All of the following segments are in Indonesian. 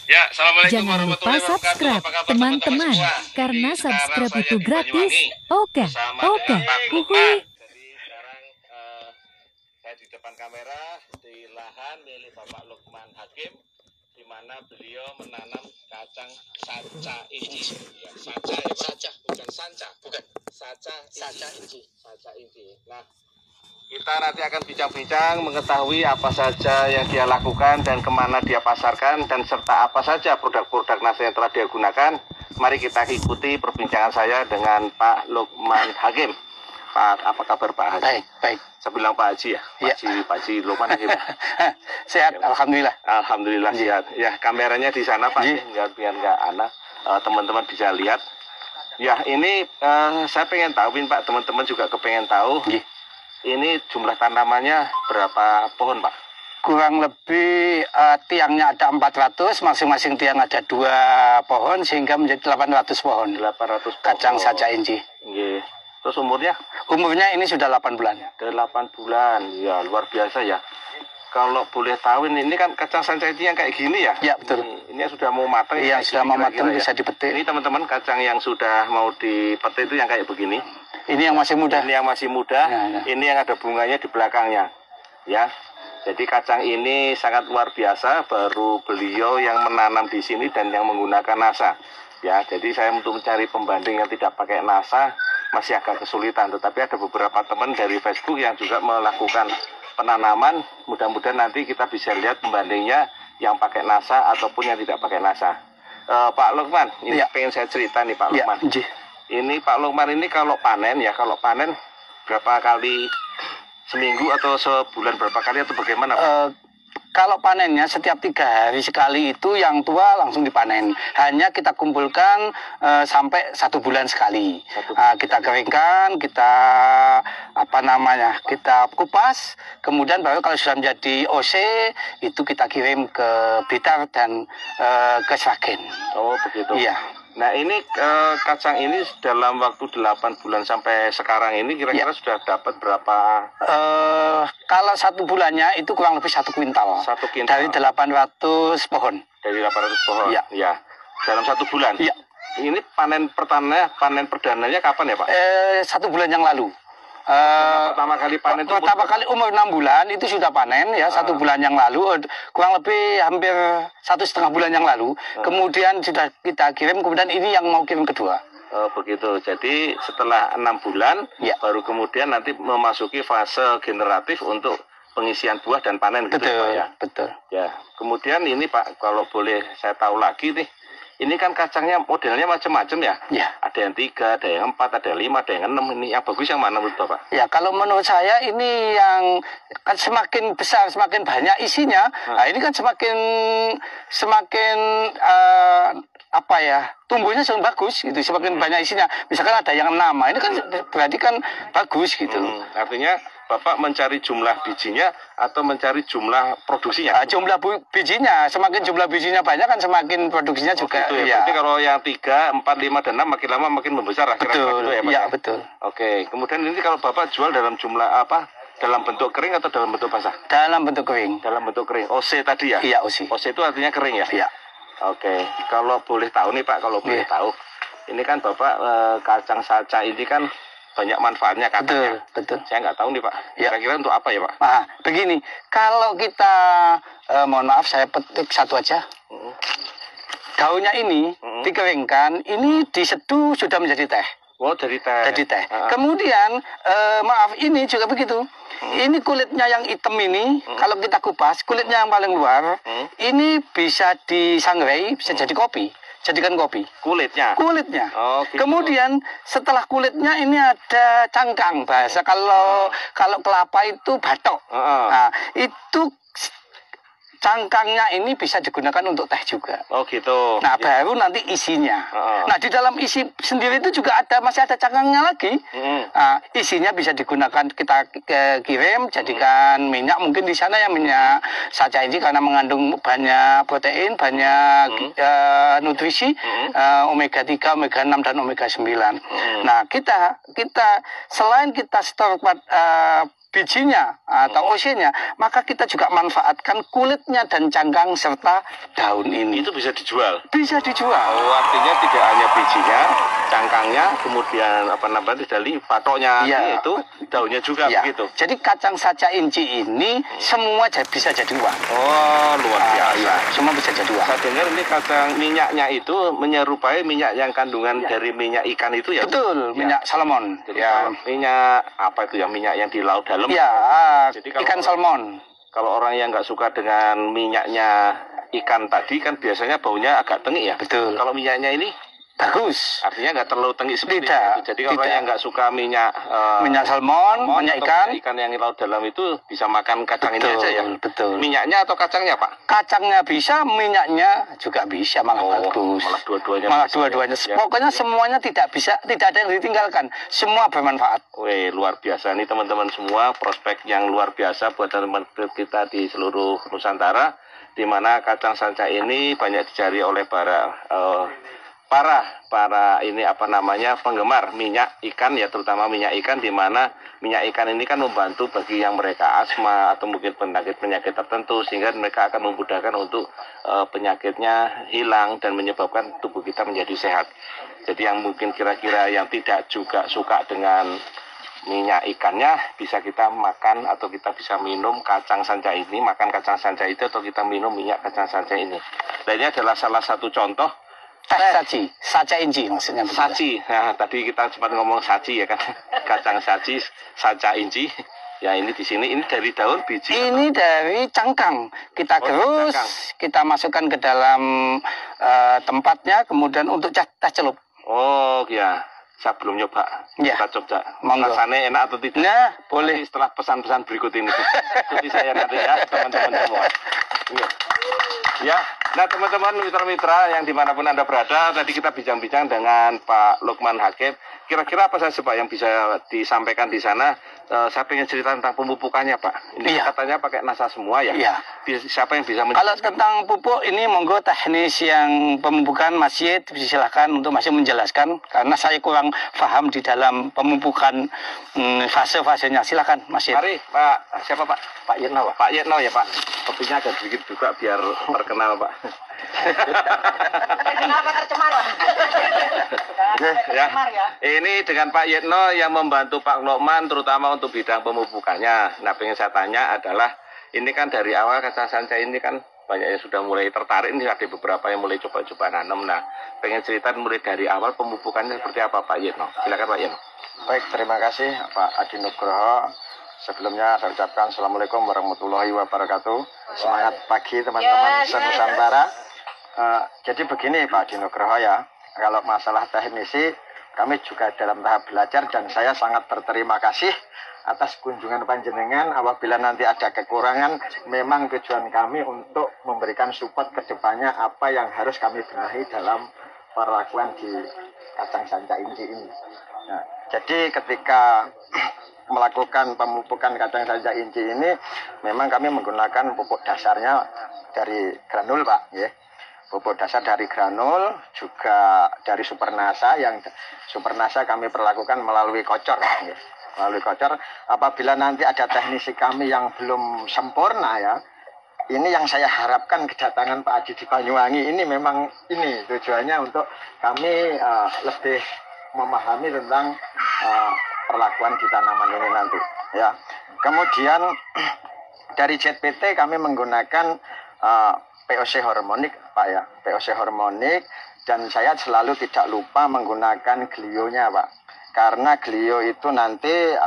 Ya, assalamualaikum Jangan lupa warahmatullahi wabarakatuh. subscribe, Apa kabar teman-teman, semua? karena Sekarang subscribe saya itu di gratis. Banyuwangi Oke, bersama oke, dengan Pak Lukman. uhui. Jadi sekarang saya di depan kamera di lahan milik Bapak Lukman Hakim, di mana beliau menanam kacang saca inci. Ya, saca ya, Pak? Saca, bukan sanca, bukan. Saca inci. Saca inci. Nah, kita nanti akan bincang-bincang mengetahui apa saja yang dia lakukan dan kemana dia pasarkan dan serta apa saja produk-produk nasi yang telah dia gunakan. Mari kita ikuti perbincangan saya dengan Pak Lukman Hakim. Pak, apa kabar Pak Haji? Baik, baik. Saya bilang Pak Haji ya? Pak Haji Lukman Hakim. Sehat, alhamdulillah. Alhamdulillah sehat. Ya, kameranya di sana Pak, biar nggak anak teman-teman bisa lihat. Ya, ini saya pengen tahuin Pak, teman-teman juga kepengen tahu. Ini jumlah tanamannya berapa pohon, Pak? Kurang lebih tiangnya ada 400, masing-masing tiang ada 2 pohon, sehingga menjadi 800 pohon. 800 pohon. Kacang saca inci. Iya. Terus umurnya? Umurnya ini sudah 8 bulan. 8 bulan, ya luar biasa ya. Kalau boleh tahu ini kan kacang saca inci yang kayak gini ya? Ya, betul. Ini sudah mau matang. Iya, sudah mau matang, bisa ya? dipetik. Ini teman-teman kacang yang sudah mau dipetik itu yang kayak begini. Ini yang masih muda. Ini yang masih muda. Ya. Ini yang ada bunganya di belakangnya. Ya. Jadi kacang ini sangat luar biasa. Baru beliau yang menanam di sini dan yang menggunakan NASA. Ya. Jadi saya untuk mencari pembanding yang tidak pakai NASA masih agak kesulitan. Tetapi ada beberapa teman dari Facebook yang juga melakukan penanaman. Mudah-mudahan nanti kita bisa lihat pembandingnya yang pakai NASA ataupun yang tidak pakai NASA. Pak Lukman, ini pengen saya cerita nih Pak Lukman. Ini Pak Lukman ini kalau panen berapa kali seminggu atau sebulan berapa kali atau bagaimana Pak? Kalau panennya setiap 3 hari sekali itu yang tua langsung dipanen. Hanya kita kumpulkan sampai 1 bulan sekali. Kita keringkan, kita kita kupas. Kemudian baru kalau sudah menjadi OC itu kita kirim ke Blitar dan ke Sragen. Oh begitu. Iya. Nah ini kacang ini dalam waktu 8 bulan sampai sekarang ini kira-kira sudah dapat berapa? Kalau 1 bulannya itu kurang lebih 1 kuintal. 1 kuintal. Dari 800 pohon. Dari 800 pohon? Ya. Dalam 1 bulan? Iya. Ini panen perdananya kapan ya Pak? 1 bulan yang lalu. Pertama kali panen itu umur 6 bulan itu sudah panen ya. 1 bulan yang lalu, kurang lebih hampir 1,5 bulan yang lalu. Kemudian sudah kita kirim, kemudian ini yang mau kirim kedua. Oh begitu. Jadi setelah 6 bulan baru kemudian nanti memasuki fase generatif untuk pengisian buah dan panen. Betul, gitu, Pak, ya? Betul. Ya. Kemudian ini Pak, kalau boleh saya tahu lagi nih. Ini kan kacangnya modelnya macam-macam ya? Ya. Ada yang 3, ada yang 4, ada yang 5, ada yang 6. Ini yang bagus yang mana menurut Bapak? Ya, kalau menurut saya ini yang kan semakin besar, semakin banyak isinya. Nah, ini kan semakin tumbuhnya semakin bagus gitu, semakin banyak isinya. Misalkan ada yang 6, ini kan berarti kan bagus gitu. Artinya Bapak mencari jumlah bijinya atau mencari jumlah produksinya? Jumlah bijinya, semakin jumlah bijinya banyak kan semakin produksinya juga. Gitu ya. Berarti kalau yang 3, 4, 5, dan 6 makin lama makin membesar akhirnya gitu ya Pak? Iya, betul. Oke, kemudian ini kalau Bapak jual dalam jumlah apa? Dalam bentuk kering atau dalam bentuk basah? Dalam bentuk kering. Dalam bentuk kering. OC tadi ya? Iya, OC. OC itu artinya kering ya? Iya. Oke, kalau boleh tahu nih Pak, boleh tahu. Ini kan Bapak kacang saca ini kan banyak manfaatnya katanya. Betul. Saya nggak tahu nih Pak. Kira-kira untuk apa ya Pak? Begini, kalau kita mohon maaf saya petik satu aja. Daunnya ini dikeringkan, ini diseduh sudah menjadi teh. Oh, dari teh. Jadi teh. Kemudian ini juga begitu. Ini kulitnya yang hitam ini, kalau kita kupas, kulitnya yang paling luar, ini bisa disangrai, bisa jadi kopi. Jadikan kopi. Kulitnya? Kulitnya. Oh, gitu. Kemudian setelah kulitnya ini ada cangkang. Bahasa kalau kelapa itu batok. Nah, itu cangkangnya ini bisa digunakan untuk teh juga. Oh gitu. Nah baru nanti isinya. Nah di dalam isi sendiri itu juga masih ada cangkangnya lagi. Nah, isinya bisa digunakan kita kirim jadikan minyak. Mungkin di sana yang minyak saca ini karena mengandung banyak protein, banyak nutrisi, omega 3, omega 6 dan omega 9. Nah kita selain kita stor bijinya atau usinya, maka kita juga manfaatkan kulitnya dan cangkang serta daun ini. Itu bisa dijual? Bisa dijual. Oh, artinya tidak hanya bijinya, cangkangnya, kemudian apa namanya tadi patoknya, ya. itu daunnya juga ya. begitu. Jadi kacang saca inci ini semua bisa jadi uang. Oh, luar biasa. Ya. Semua bisa jadi uang. Saya dengar ini kacang minyaknya itu menyerupai minyak yang kandungan dari minyak ikan itu ya? Betul, minyak salmon. Jadi minyak apa itu ya, minyak yang di laut dalam? Ya, jadi ikan salmon. Kalau orang yang nggak suka dengan minyaknya ikan tadi kan biasanya baunya agak tengik ya? Betul. Kalau minyaknya ini? Bagus. Artinya nggak terlalu tengik seperti itu. Jadi kalau orang yang nggak suka minyak salmon, minyak ikan yang di laut dalam itu bisa makan kacang ini aja ya? Betul. Minyaknya atau kacangnya Pak? Kacangnya bisa, minyaknya juga bisa, malah bagus. Malah dua-duanya. Ya. Pokoknya semuanya tidak ada yang ditinggalkan. Semua bermanfaat. Wih, luar biasa nih teman-teman semua, prospek yang luar biasa buat teman-teman kita di seluruh Nusantara, di mana kacang sanca ini banyak dicari oleh para ini apa namanya penggemar minyak ikan ya, terutama minyak ikan, di mana minyak ikan ini kan membantu bagi yang mereka asma atau mungkin penyakit tertentu, sehingga mereka akan memudahkan untuk penyakitnya hilang dan menyebabkan tubuh kita menjadi sehat. Jadi yang mungkin kira-kira yang tidak juga suka dengan minyak ikannya, bisa kita makan atau kita bisa minum kacang sanca ini, makan kacang sanca itu atau kita minum minyak kacang sanca ini. Dan ini adalah salah satu contoh saca inci maksudnya. Saci. Nah, tadi kita sempat ngomong saci ya kan. Kacang saci, saca inci. Ya, ini di sini ini dari daun biji. Ini dari cangkang. Kita gerus, kita masukkan ke dalam tempatnya, kemudian untuk teh celup. Oh, ya. Saya belum nyoba. Ya. Kita coba. Monggo. Rasanya enak atau tidak? Nah, boleh. Nanti setelah pesan-pesan berikut ini. Jadi saya nanti ya, teman-teman semua. Ya, nah teman-teman mitra-mitra yang dimanapun Anda berada, tadi kita bincang-bincang dengan Pak Lukman Hakim. Kira-kira apa saja Pak yang bisa disampaikan di sana? Saya pengen cerita tentang pemupukannya Pak. Ini katanya pakai NASA semua ya? Iya. Siapa yang bisa Kalau tentang pupuk ini monggo teknis yang pemupukan masjid silahkan untuk masih menjelaskan, karena saya kurang paham di dalam pemupukan fase-fasenya. Silakan masjid. Mari Pak, siapa Pak? Pak Yetno Pak? Pak Yetno ya Pak. Kopinya agak sedikit juga biar terkenal Pak. Kenapa tercemar Pak? Ya. Ini dengan Pak Yetno yang membantu Pak Lukman terutama untuk bidang pemupukannya. Nah, pengen saya tanya adalah, ini kan dari awal kacang sanca ini kan banyak yang sudah mulai tertarik, ini ada beberapa yang mulai coba-coba nanam. Nah, pengen cerita mulai dari awal pemupukannya seperti apa Pak Yetno? Silakan Pak Yetno. Baik, terima kasih Pak Adi Nugroho. Sebelumnya saya ucapkan Assalamualaikum warahmatullahi wabarakatuh. Semangat pagi teman-teman Nusantara. Jadi begini Pak Adi Nugroho ya, kalau masalah teknisi kami juga dalam tahap belajar, dan saya sangat berterima kasih atas kunjungan panjenengan. Apabila nanti ada kekurangan, memang tujuan kami untuk memberikan support ke depannya apa yang harus kami benahi dalam perlakuan di kacang sanca inci ini. Nah, jadi ketika melakukan pemupukan kacang sanca inci ini, memang kami menggunakan pupuk dasarnya dari granul Pak, ya. Pupuk dasar dari granul, juga dari Supernasa, yang Supernasa kami perlakukan melalui kocor, ya. Melalui kocor. Apabila nanti ada teknisi kami yang belum sempurna ya, ini yang saya harapkan kedatangan Pak Adi di Banyuwangi ini memang ini tujuannya untuk kami lebih memahami tentang perlakuan di tanaman ini nanti ya. Kemudian dari ZPT kami menggunakan POC hormonik Pak ya, POC hormonik, dan saya selalu tidak lupa menggunakan glionya Pak, karena glio itu nanti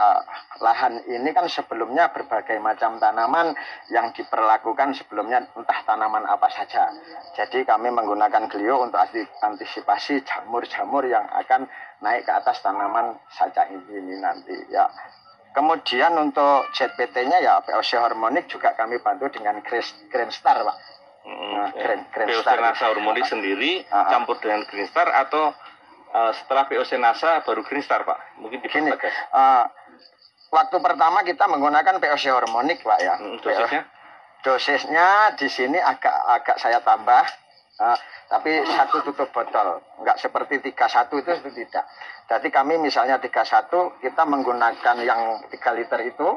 lahan ini kan sebelumnya berbagai macam tanaman yang diperlakukan sebelumnya, entah tanaman apa saja. Jadi kami menggunakan glio untuk antisipasi jamur-jamur yang akan naik ke atas tanaman saca ini nanti ya. Kemudian untuk ZPT-nya ya POC hormonik juga kami bantu dengan Green Star Pak. Nah, POC Nasa hormonik sendiri campur dengan Green Star, atau setelah POC Nasa baru Green Star Pak? Mungkin begini. Waktu pertama kita menggunakan POC hormonik Pak ya. Dosisnya? Dosisnya di sini agak saya tambah, tapi 1 tutup botol, nggak seperti 31 itu tidak. Jadi kami misalnya 31 kita menggunakan yang 3 liter itu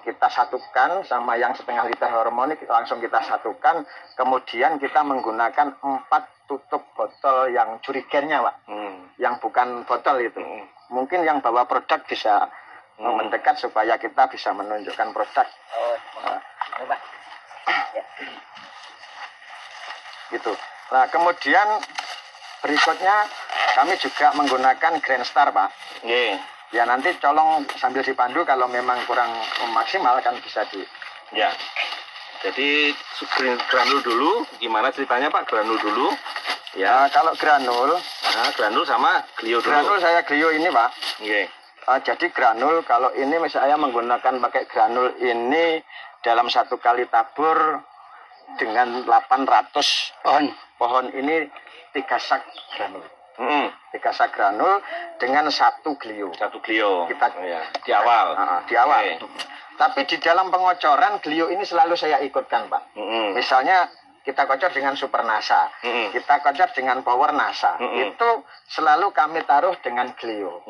kita satukan sama yang setengah liter harmonik, langsung kita satukan, kemudian kita menggunakan 4 tutup botol yang jurigennya, Pak, yang bukan botol itu. Mungkin yang bawa produk bisa mendekat supaya kita bisa menunjukkan produk. Gitu. Nah, kemudian berikutnya kami juga menggunakan Grand Star, Pak. Ya nanti colong sambil dipandu, kalau memang kurang maksimal kan bisa di. Ya. Jadi granul dulu, gimana ceritanya Pak? Granul dulu. Ya, kalau granul. Nah, granul sama Clio dulu. Granul saya Clio ini, Pak. Oke. Jadi granul, kalau ini saya menggunakan pakai granul ini dalam 1 kali tabur dengan 800 pohon ini 3 sak granul. 3 sak granul dengan 1 Clio. 1 Clio. Kita di awal. Di awal. Tapi di dalam pengocoran Clio ini selalu saya ikutkan, Pak. Misalnya kita kocor dengan Super NASA, kita kocor dengan Power NASA, itu selalu kami taruh dengan Clio.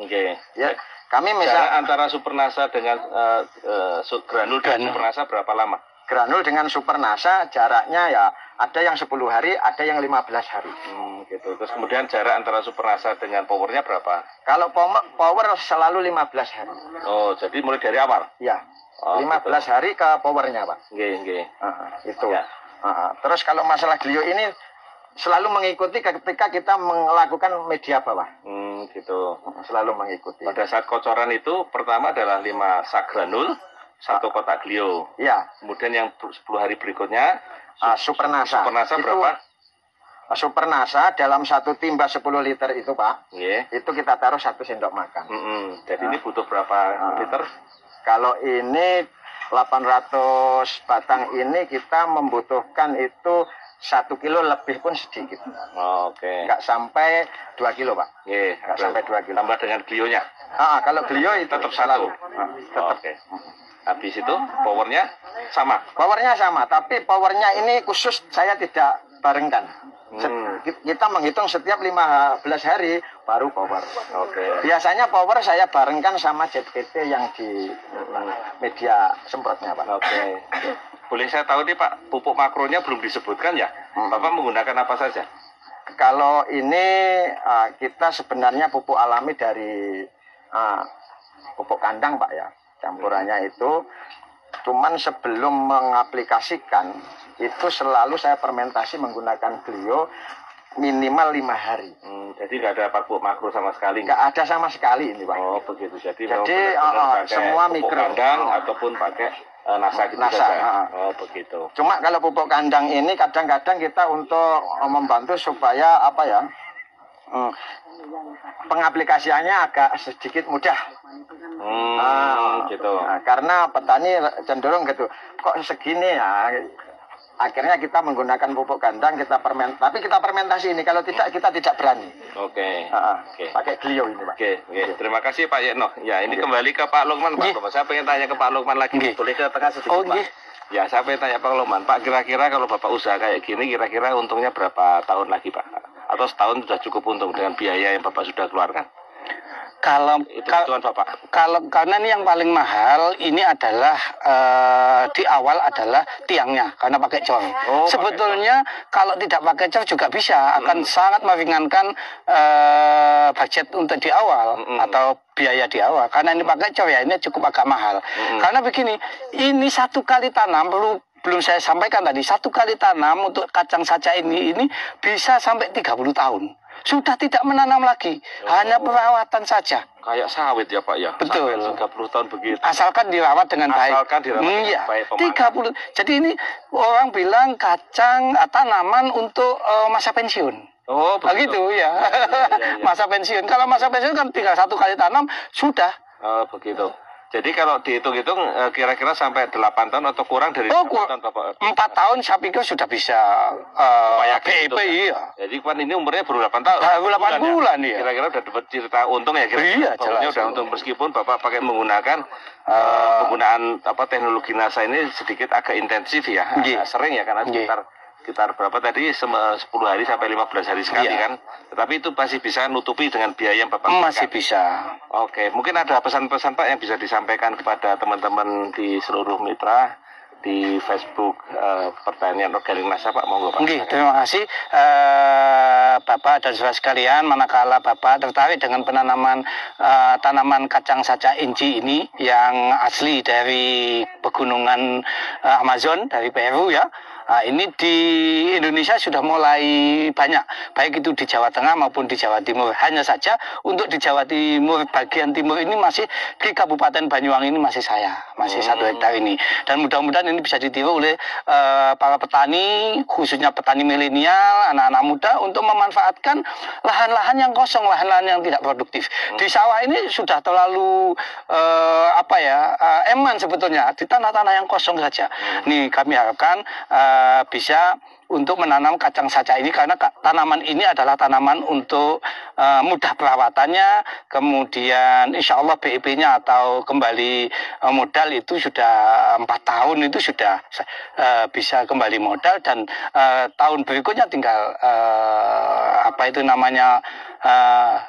Ya, kami misalnya antara Super NASA dengan granul dan Super NASA berapa lama? Granul dengan Super NASA jaraknya ya ada yang 10 hari, ada yang 15 hari. Gitu. Terus kemudian jarak antara Super NASA dengan Powernya berapa? Kalau Power selalu 15 hari. Oh, jadi mulai dari awal? Ya, 15 gitu. Hari ke Powernya, Pak. Itu. Ya. Terus kalau masalah Clio ini selalu mengikuti ketika kita melakukan media bawah. Gitu. Selalu mengikuti. Pada saat kocoran itu pertama adalah 5 sak granul, 1 kotak Clio. Iya. Kemudian yang 10 hari berikutnya Super NASA. Super NASA berapa? Super NASA dalam 1 timba 10 liter itu, Pak. Itu kita taruh 1 sendok makan. Jadi ini butuh berapa liter? Kalau ini 800 batang ini kita membutuhkan itu 1 kilo lebih pun sedikit. Nggak sampai 2 kilo, Pak. Nggak sampai 2 kilo. Tambah dengan Clio-nya? Kalau Clio itu tetap 1. Tetap. Habis itu powernya sama? Powernya sama, tapi powernya ini khusus saya tidak barengkan. Kita menghitung setiap 15 hari baru power. Biasanya power saya barengkan sama ZPT yang di media semprotnya, Pak. Boleh saya tahu nih, Pak, pupuk makronya belum disebutkan ya? Bapak menggunakan apa saja? Kalau ini kita sebenarnya pupuk alami dari pupuk kandang, Pak, ya. Campurannya itu, cuman sebelum mengaplikasikan itu selalu saya fermentasi menggunakan Clio minimal 5 hari. Jadi nggak ada pupuk makro sama sekali? Nggak ada sama sekali ini, Pak. Begitu. Jadi semua mikro kandang ataupun pakai NASA gitu saja. Begitu. Cuma kalau pupuk kandang ini kadang-kadang kita untuk membantu supaya pengaplikasiannya agak sedikit mudah. Gitu. Karena petani cenderung gitu, kok segini ya. Akhirnya kita menggunakan pupuk kandang, tapi kita fermentasi ini. Kalau tidak, kita tidak berani. Pakai Clio ini, Pak. Terima kasih Pak Yekno. Ya, ini kembali ke Pak Lukman, Pak. Saya pengen tanya ke Pak Lukman lagi. Boleh ke tengah sedikit, Pak? Ya, saya pengen tanya Pak Lukman. Pak, kira-kira kalau Bapak usaha kayak gini, kira-kira untungnya berapa tahun lagi, Pak? Atau setahun sudah cukup untung dengan biaya yang Bapak sudah keluarkan? Karena ini yang paling mahal ini adalah di awal adalah tiangnya karena pakai cor. Sebetulnya kalau tidak pakai cor juga bisa, akan sangat meringankan budget untuk di awal atau biaya di awal. Karena ini pakai cor ya ini cukup agak mahal. Karena begini, ini 1 kali tanam belum saya sampaikan tadi, 1 kali tanam untuk kacang saja ini bisa sampai 30 tahun. Sudah tidak menanam lagi, hanya perawatan saja. Kayak sawit ya, Pak, ya? Betul. Sampai 30 tahun begitu. Asalkan dirawat dengan baik. Baik. 30. Jadi ini orang bilang kacang tanaman untuk masa pensiun. Begitu ya. Masa pensiun. Kalau masa pensiun kan tinggal 1 kali tanam sudah. Begitu. Jadi kalau dihitung-hitung kira-kira sampai 8 tahun atau kurang dari 8 tahun, Bapak? 4 tahun saya pikir sudah bisa BEP, iya. Jadi kan ini umurnya baru 8 tahun. 8 bulan ya. Kira-kira udah dapat cerita untung ya? Iya, jelas. Udah untung meskipun Bapak pakai menggunakan penggunaan teknologi NASA ini sedikit agak intensif ya. Agak sering ya, karena sekitar sekitar berapa tadi 10 hari sampai 15 hari sekali kan. Tetapi itu masih bisa nutupi dengan biaya yang Bapak masih bisa. Oke, mungkin ada pesan-pesan Pak yang bisa disampaikan kepada teman-teman di seluruh mitra di Facebook Pertanian Organik Nasa, Pak, monggo Pak. Oke, terima kasih Bapak dan saudara sekalian. Manakala Bapak tertarik dengan penanaman tanaman kacang saca inci ini yang asli dari pegunungan Amazon dari Peru ya. Nah, ini di Indonesia sudah mulai banyak, baik itu di Jawa Tengah maupun di Jawa Timur. Hanya saja untuk di Jawa Timur bagian timur ini masih di Kabupaten Banyuwangi ini masih 1 hektar ini. Dan mudah-mudahan ini bisa ditiru oleh para petani, khususnya petani milenial, anak-anak muda untuk memanfaatkan lahan-lahan yang kosong, lahan-lahan yang tidak produktif. Di sawah ini sudah terlalu eman sebetulnya di tanah-tanah yang kosong saja. Nih kami harapkan bisa untuk menanam kacang saca ini karena tanaman ini adalah tanaman untuk mudah perawatannya, kemudian insya Allah BIP-nya atau kembali modal itu sudah 4 tahun itu sudah bisa kembali modal dan tahun berikutnya tinggal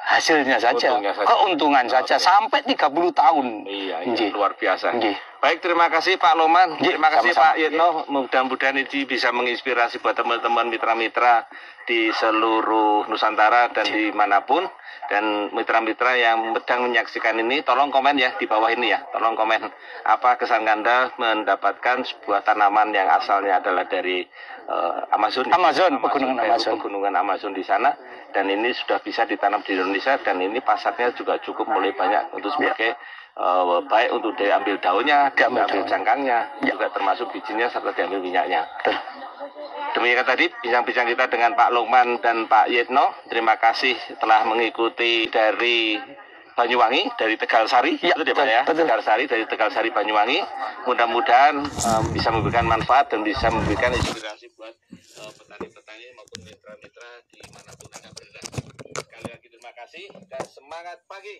hasilnya saja, keuntungan saja sampai 30 tahun. Iya, luar biasa. Baik, terima kasih Pak Loman, terima kasih Pak Yitno. Mudah-mudahan ini bisa menginspirasi buat teman-teman mitra-mitra di seluruh Nusantara dan dimanapun. Dan mitra-mitra yang sedang menyaksikan ini, tolong komen ya di bawah ini ya. Tolong komen apa kesan Anda mendapatkan sebuah tanaman yang asalnya adalah dari pegunungan Amazon di sana. Dan ini sudah bisa ditanam di Indonesia dan ini pasarnya juga cukup mulai banyak untuk sebagai baik untuk diambil daunnya, diambil cangkangnya, juga termasuk bijinya serta diambil minyaknya. Demikian tadi bincang-bincang kita dengan Pak Lukman dan Pak Yitno. Terima kasih telah mengikuti dari Banyuwangi, dari Tegalsari, betul ya Pak ya? Tegalsari, dari Tegalsari Banyuwangi. Mudah-mudahan bisa memberikan manfaat dan bisa memberikan inspirasi buat petani-petani maupun mitra-mitra dimanapun Anda berada. Sekali lagi terima kasih dan semangat pagi.